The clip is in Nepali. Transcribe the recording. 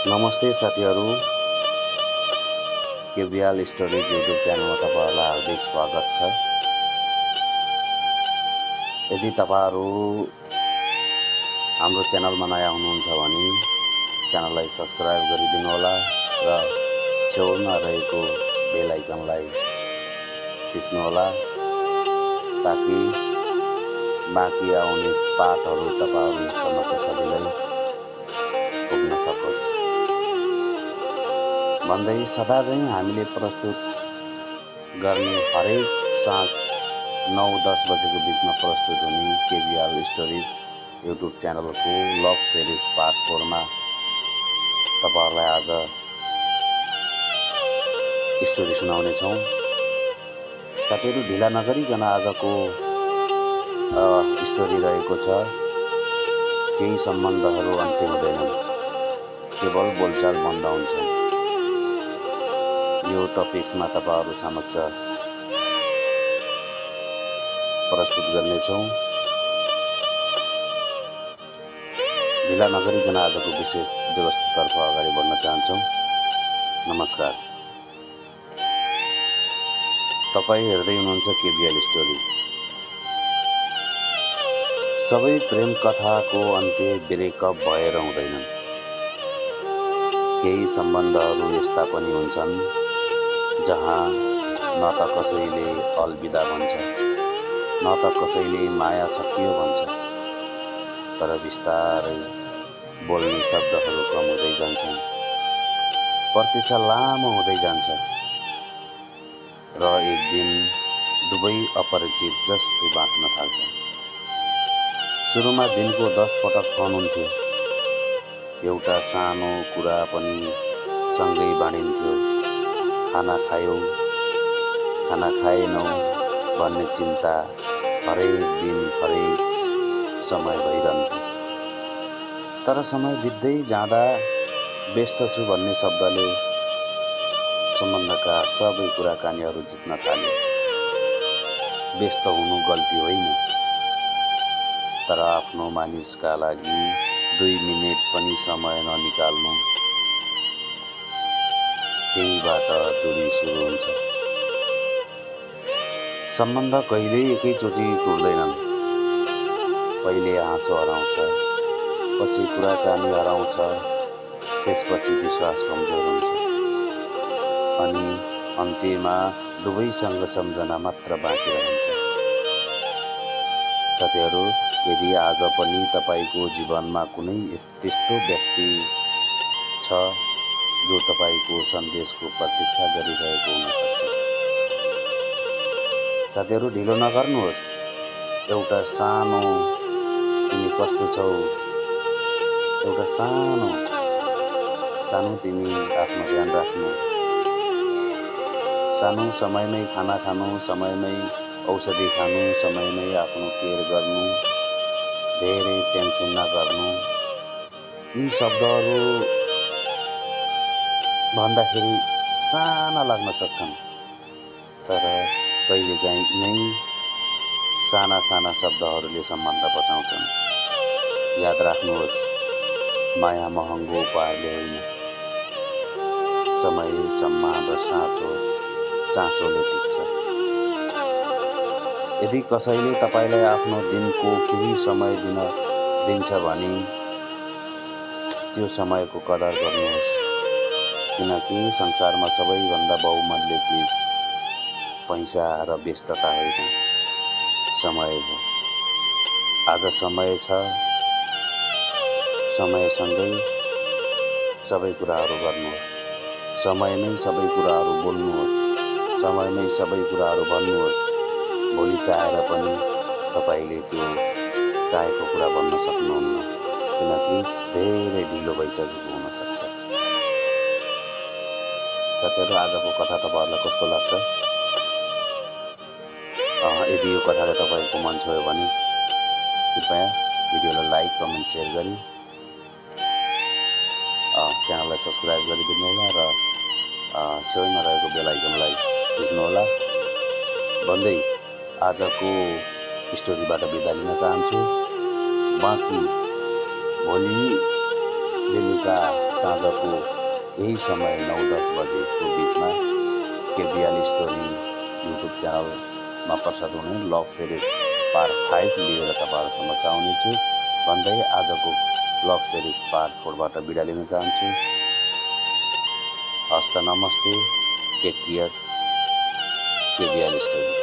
नमस्ते साथीहरू, केबिएल स्टोरीज युट्युब च्यानलमा तपाईहरुलाई हार्दिक स्वागत छ। यदि तपाईहरु हाम्रो च्यानलमा नयाँ हुनुहुन्छ भने च्यानललाई सब्स्क्राइब गरिदिनु होला र छेउमा रहेको बेल आइकनलाई थिच्नु होला ताकि बाँकी आउने पाठहरू तपाईहरु समक्ष सजिलै पुग्न सकोस् भन्दै सदा चाहिँ हामीले प्रस्तुत गर्ने हरेक साँझ 9-10 बजेको बिचमा प्रस्तुत हुने केबिएल स्टोरीज युट्युब च्यानलको लभ सिरिज पार्ट 4 मा तपाईहरुलाई आज स्टोरी सुनाउने छौं। साथीहरु, ढिला नगरिकन आजको स्टोरी रहेको छ। केही सम्बन्धहरू अन्त्य हुँदैनन्, केवल बोलचाल बन्द हुन्छन्। यो टपिक्समा तपाईहरु समक्ष प्रस्तुत गर्नेछौं। ढिला नगरिकन आजको विशेष व्यवस्थातर्फ अगाडि बढ्न चाहन्छौं। नमस्कार, तपाई हेर्दै हुनुहुन्छ केबिएल स्टोरी। सबै प्रेम कथाको अन्त्य ब्रेकअप भएर हुँदैनन्। केही सम्बन्धहरू यस्ता पनि हुन्छन् जहाँ न त कसैले अलविदा भन्छ, न त कसैले माया सकियो भन्छ, तर बिस्तारै बोल्ने शब्दहरू कम हुँदै जान्छन्। प्रतीक्षा लामो हुँदै जान्छ र एक दिन दुवै अपरिचित जस्तै बाँच्न थाल्छन्। सुरुमा दिनको 10 पटक फोन हुन्थ्यो। एउटा सानो कुरा पनि सँगै बाँडिन्थ्यो। खाना खायौ, खाना खाएनौ भन्ने चिन्ता हरेक दिन हरेक समय भइरहन्थ्यो। तर समय बित्दै जाँदा व्यस्त छु भन्ने शब्दले सम्बन्धका सबै कुराकानीहरू जित्न थाल्यो। व्यस्त हुनु गल्ती होइन, तर आफ्नो मानिसका लागि 2 मिनेट पनि समय ननिकाल्नु, त्यहीबाट दूरी सुरु हुन्छ। सम्बन्ध कहिल्यै एकैचोटि टुट्दैनन्। पहिले हाँसो हराउँछ, पछि कुराकानी हराउँछ, त्यसपछि विश्वास कमजोर हुन्छ, अनि अन्त्यमा दुवैसँग सम्झना मात्र बाँकी रहन्छ। साथीहरू, यदि आज पनि तपाईको जीवनमा कुनै त्यस्तो व्यक्ति छ जो तपाईको सन्देशको प्रतीक्षा गरिरहेको हुन सक्छ। साथीहरू, ढिलो नगर्नुहोस्। एउटा सानो तिमी कस्तो छौ, एउटा सानो तिमी आफ्नो ध्यान राख्नु, सानो समयमै खाना खानु, समयमै औषधि खानु, समयमै आफ्नो केयर गर्नु, धेरै टेन्सन नगर्नु, यी शब्दहरू भन्दाखेरि साना लाग्न सक्छन्, तर कहिलेकाहीँ यिनै साना शब्दहरूले सम्बन्ध बचाउँछन्। याद राख्नुहोस्, माया महँगो उपहारले होइन, समय, सम्मान र साँचो चासोले टिक्छ। यदि कसैले तपाईलाई आफ्नो दिनको केही समय दिन्छ भने त्यो समयको कदर गर्नुहोस्, किनकि संसारमा सबैभन्दा बहुमूल्य चिज पैसा र व्यस्तता होइन, समय हो। आज समय छ, समयसँगै सबै कुराहरू गर्नुहोस्, समयमै सबै कुराहरू बोल्नुहोस्, समयमै सबै कुराहरू भन्नुहोस्। भोलि चाहेर पनि तपाईले त्यो चाहेको कुरा भन्न सक्नुहुन्न, किनकि धेरै ढिलो भइसकेको हुन सक्छ। साथीहरू, आजको कथा तपाईहरुलाई कस्तो लाग्छ? यदि यो कथाले तपाईको मन छोयो भने कृपया भिडियोलाई लाइक, कमेन्ट, सेयर गरी च्यानललाई सब्स्क्राइब गरिदिनु होला र छेउमा रहेको बेल आइकनलाई थिच्नु होला भन्दै आजको स्टोरीबाट बिदा लिन चाहन्छु। बाँकी भोलि बेलुका साँझको यही समय 9-10 बजेको बिचमा केबिएल स्टोरी युट्युब च्यानलमा प्रसाद हुने लभ सिरिज पार्ट 5 लिएर तपाईँहरू समक्ष आउनेछु भन्दै आजको लभ सिरिज पार्ट 4बाट बिदा लिन चाहन्छु। हस्त नमस्ते, टेक केयर, केबिएल स्टोरी।